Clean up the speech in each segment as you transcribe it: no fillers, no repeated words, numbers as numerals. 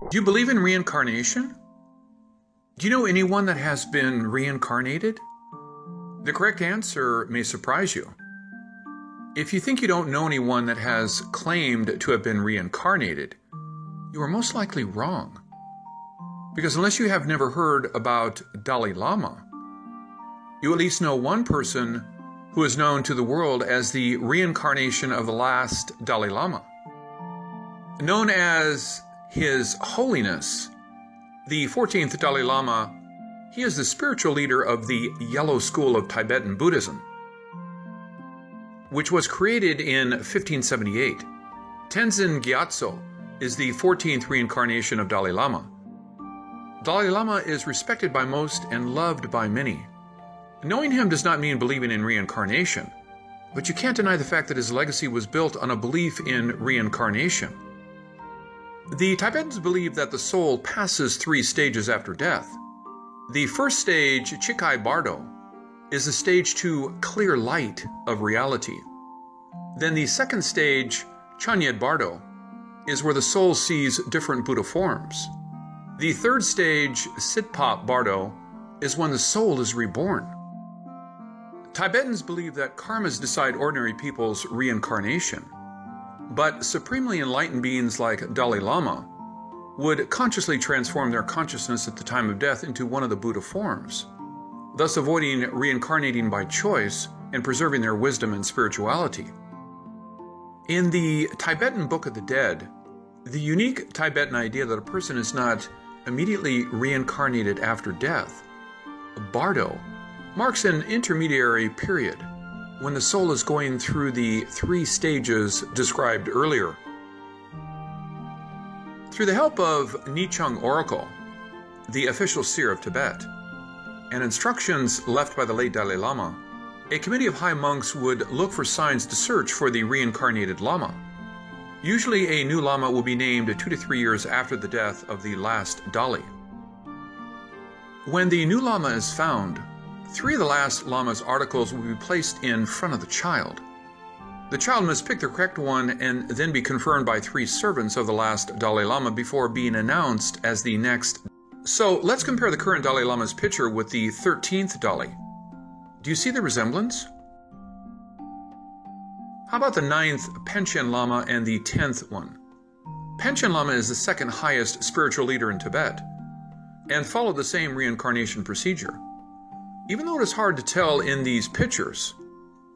Do you believe in reincarnation? Do you know anyone that has been reincarnated? The correct answer may surprise you. If you think you don't know anyone that has claimed to have been reincarnated, you are most likely wrong. Because unless you have never heard about Dalai Lama, you at least know one person who is known to the world as the reincarnation of the last Dalai Lama. Known as His Holiness, the 14th Dalai Lama, he is the spiritual leader of the Yellow School of Tibetan Buddhism, which was created in 1578. Tenzin Gyatso is the 14th reincarnation of Dalai Lama. Dalai Lama is respected by most and loved by many. Knowing him does not mean believing in reincarnation, but you can't deny the fact that his legacy was built on a belief in reincarnation. The Tibetans believe that the soul passes 3 stages after death. The first stage, Chikai Bardo, is the stage to clear light of reality. Then the second stage, Chanyed Bardo, is where the soul sees different Buddha forms. The third stage, Sitpa Bardo, is when the soul is reborn. Tibetans believe that karmas decide ordinary people's reincarnation, but supremely enlightened beings like Dalai Lama would consciously transform their consciousness at the time of death into one of the Buddha forms, thus avoiding reincarnating by choice and preserving their wisdom and spirituality. In the Tibetan Book of the Dead, the unique Tibetan idea that a person is not immediately reincarnated after death, Bardo, marks an intermediary period when the soul is going through the 3 stages described earlier. Through the help of Nichieng Oracle, the official seer of Tibet, and instructions left by the late Dalai Lama, a committee of high monks would look for signs to search for the reincarnated Lama. Usually a new Lama will be named 2 to 3 years after the death of the last Dalai. When the new Lama is found, 3 of the last Lama's articles will be placed in front of the child. The child must pick the correct one and then be confirmed by 3 servants of the last Dalai Lama before being announced as the next. So let's compare the current Dalai Lama's picture with the 13th Dalai. Do you see the resemblance? How about the 9th Panchen Lama and the 10th one? Panchen Lama is the 2nd highest spiritual leader in Tibet and followed the same reincarnation procedure. Even though it is hard to tell in these pictures,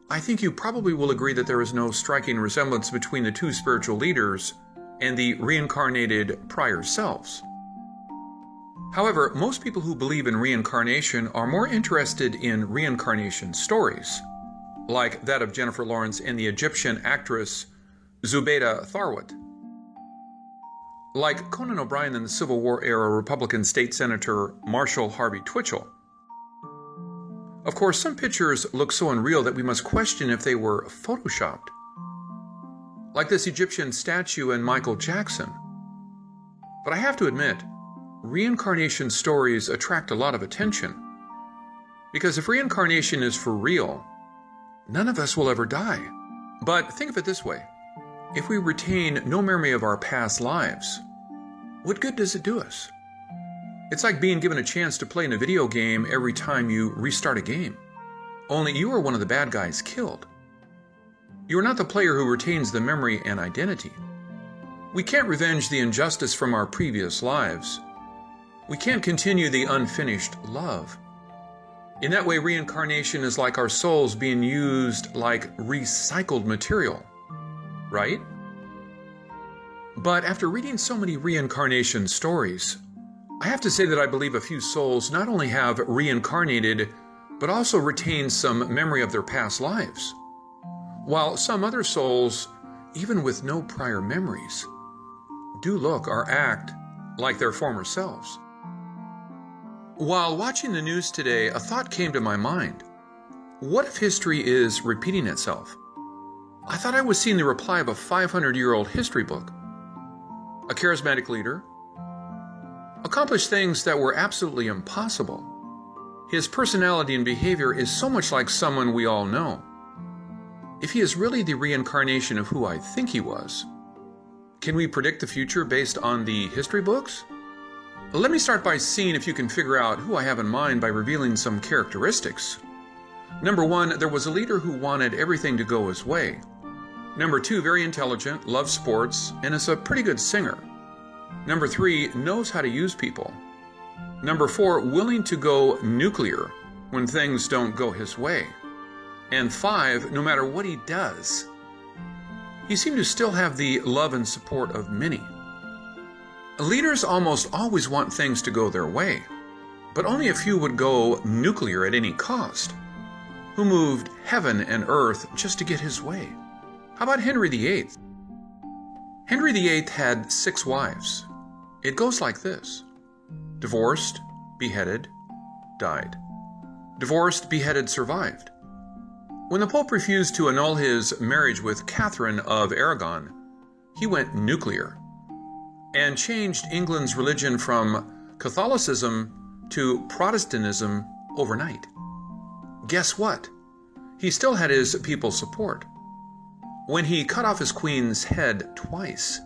I think you probably will agree that there is no striking resemblance between the 2 spiritual leaders and the reincarnated prior selves. However, most people who believe in reincarnation are more interested in reincarnation stories, like that of Jennifer Lawrence and the Egyptian actress Zubeida Tharwat. Like Conan O'Brien and the Civil War-era Republican State Senator Marshall Harvey Twitchell. Of course, some pictures look so unreal that we must question if they were photoshopped. Like this Egyptian statue and Michael Jackson. But I have to admit, reincarnation stories attract a lot of attention. Because if reincarnation is for real, none of us will ever die. But think of it this way. If we retain no memory of our past lives, what good does it do us? It's like being given a chance to play in a video game every time you restart a game. Only you are one of the bad guys killed. You are not the player who retains the memory and identity. We can't revenge the injustice from our previous lives. We can't continue the unfinished love. In that way, reincarnation is like our souls being used like recycled material, right? But after reading so many reincarnation stories, I have to say that I believe a few souls not only have reincarnated, but also retain some memory of their past lives, while some other souls, even with no prior memories, do look or act like their former selves. While watching the news today, a thought came to my mind. What if history is repeating itself? I thought I was seeing the reply of a 500-year-old history book. A charismatic leader accomplished things that were absolutely impossible. His personality and behavior is so much like someone we all know. If he is really the reincarnation of who I think he was, Can we predict the future based on the history books? Let me start by seeing if you can figure out who I have in mind by revealing some characteristics. Number 1, there was a leader who wanted everything to go his way. Number 2, very intelligent, loves sports, and is a pretty good singer. Number 3, knows how to use people. Number 4, willing to go nuclear when things don't go his way. And 5, no matter what he does, he seemed to still have the love and support of many. Leaders almost always want things to go their way, but only a few would go nuclear at any cost. Who moved heaven and earth just to get his way? How about Henry VIII? Henry VIII had 6 wives. It goes like this: divorced, beheaded, died. Divorced, beheaded, survived. When the Pope refused to annul his marriage with Catherine of Aragon, he went nuclear and changed England's religion from Catholicism to Protestantism overnight. Guess what? He still had his people's support. When he cut off his queen's head twice,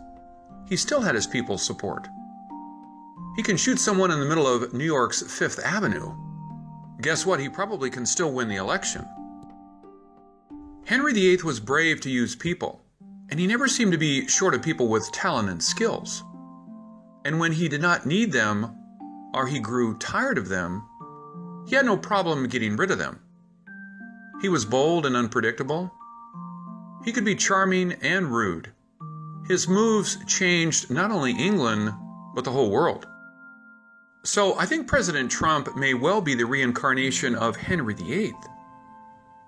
he still had his people's support. He can shoot someone in the middle of New York's Fifth Avenue. Guess what? He probably can still win the election. Henry VIII was brave to use people, and he never seemed to be short of people with talent and skills. And when he did not need them, or he grew tired of them, he had no problem getting rid of them. He was bold and unpredictable. He could be charming and rude. His moves changed not only England, but the whole world. So I think President Trump may well be the reincarnation of Henry VIII.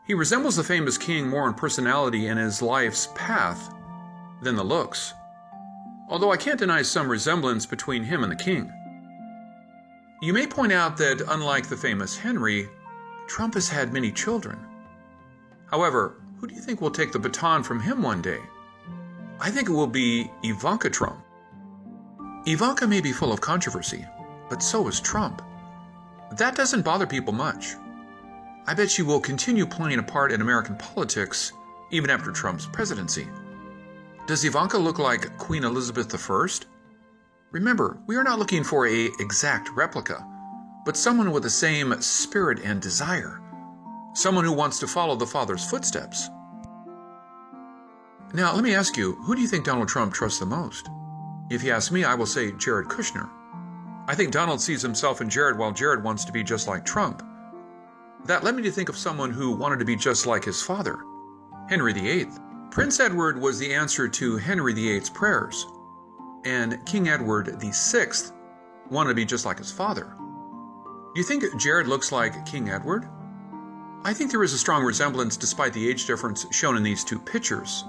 He resembles the famous king more in personality and his life's path than the looks, although I can't deny some resemblance between him and the king. You may point out that, unlike the famous Henry, Trump has had many children. However, who do you think will take the baton from him one day? I think it will be Ivanka Trump. Ivanka may be full of controversy, but so is Trump. That doesn't bother people much. I bet she will continue playing a part in American politics even after Trump's presidency. Does Ivanka look like Queen Elizabeth I? Remember, we are not looking for an exact replica, but someone with the same spirit and desire. Someone who wants to follow the father's footsteps. Now, let me ask you, who do you think Donald Trump trusts the most? If you ask me, I will say Jared Kushner. I think Donald sees himself in Jared while Jared wants to be just like Trump. That led me to think of someone who wanted to be just like his father, Henry VIII. Prince Edward was the answer to Henry VIII's prayers, and King Edward VI wanted to be just like his father. Do you think Jared looks like King Edward? I think there is a strong resemblance despite the age difference shown in these two pictures.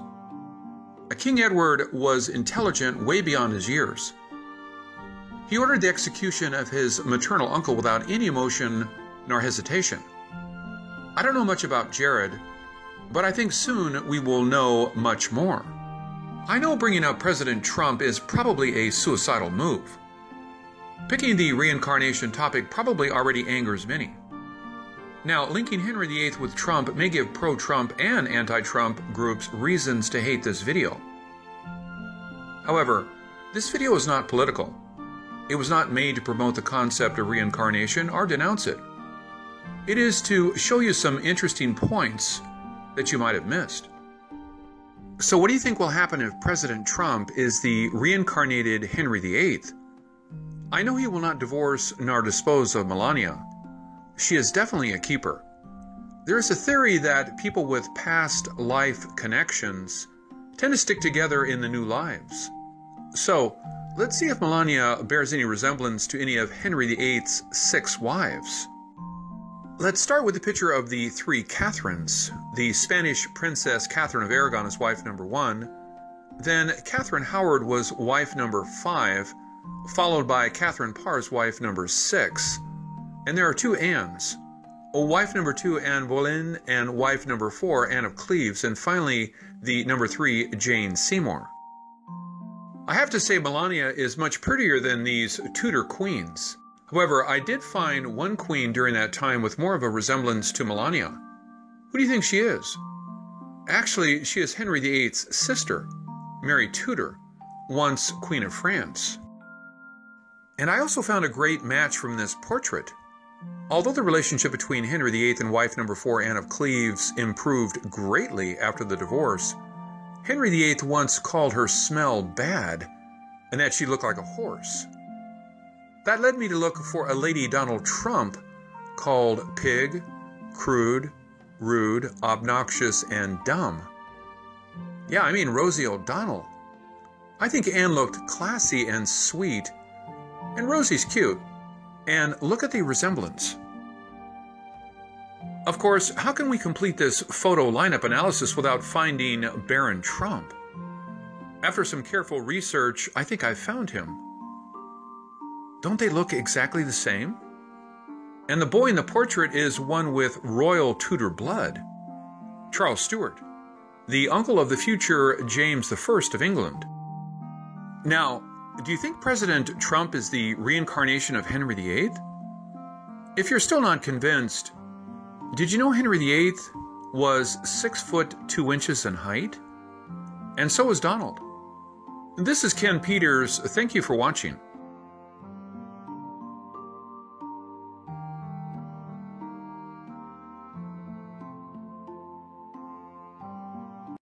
King Edward was intelligent way beyond his years. He ordered the execution of his maternal uncle without any emotion nor hesitation. I don't know much about Jared, but I think soon we will know much more. I know bringing up President Trump is probably a suicidal move. Picking the reincarnation topic probably already angers many. Now, linking Henry VIII with Trump may give pro-Trump and anti-Trump groups reasons to hate this video. However, this video is not political. It was not made to promote the concept of reincarnation or denounce it. It is to show you some interesting points that you might have missed. So what do you think will happen if President Trump is the reincarnated Henry VIII? I know he will not divorce nor dispose of Melania. She is definitely a keeper. There is a theory that people with past life connections tend to stick together in the new lives. So, let's see if Melania bears any resemblance to any of Henry VIII's 6 wives. Let's start with the picture of the 3 Catherines. The Spanish Princess Catherine of Aragon is wife number 1. Then Catherine Howard was wife number 5, followed by Catherine Parr's wife number 6. And there are 2 Annes. Wife number 2, Anne Boleyn, and wife number 4, Anne of Cleves, and finally the number 3, Jane Seymour. I have to say Melania is much prettier than these Tudor queens. However, I did find one queen during that time with more of a resemblance to Melania. Who do you think she is? Actually, she is Henry VIII's sister, Mary Tudor, once Queen of France. And I also found a great match from this portrait. Although the relationship between Henry VIII and wife number 4, Anne of Cleves, improved greatly after the divorce, Henry VIII once called her smell bad and that she looked like a horse. That led me to look for a Lady Donald Trump called pig, crude, rude, obnoxious, and dumb. Yeah, I mean Rosie O'Donnell. I think Anne looked classy and sweet, and Rosie's cute. And look at the resemblance. Of course, how can we complete this photo lineup analysis without finding Baron Trump? After some careful research, I think I've found him. Don't they look exactly the same? And the boy in the portrait is one with royal Tudor blood. Charles Stuart, the uncle of the future James I of England. Now, do you think President Trump is the reincarnation of Henry VIII? If you're still not convinced, did you know Henry VIII was 6 foot 2 inches in height? And so was Donald. This is Ken Peters. Thank you for watching.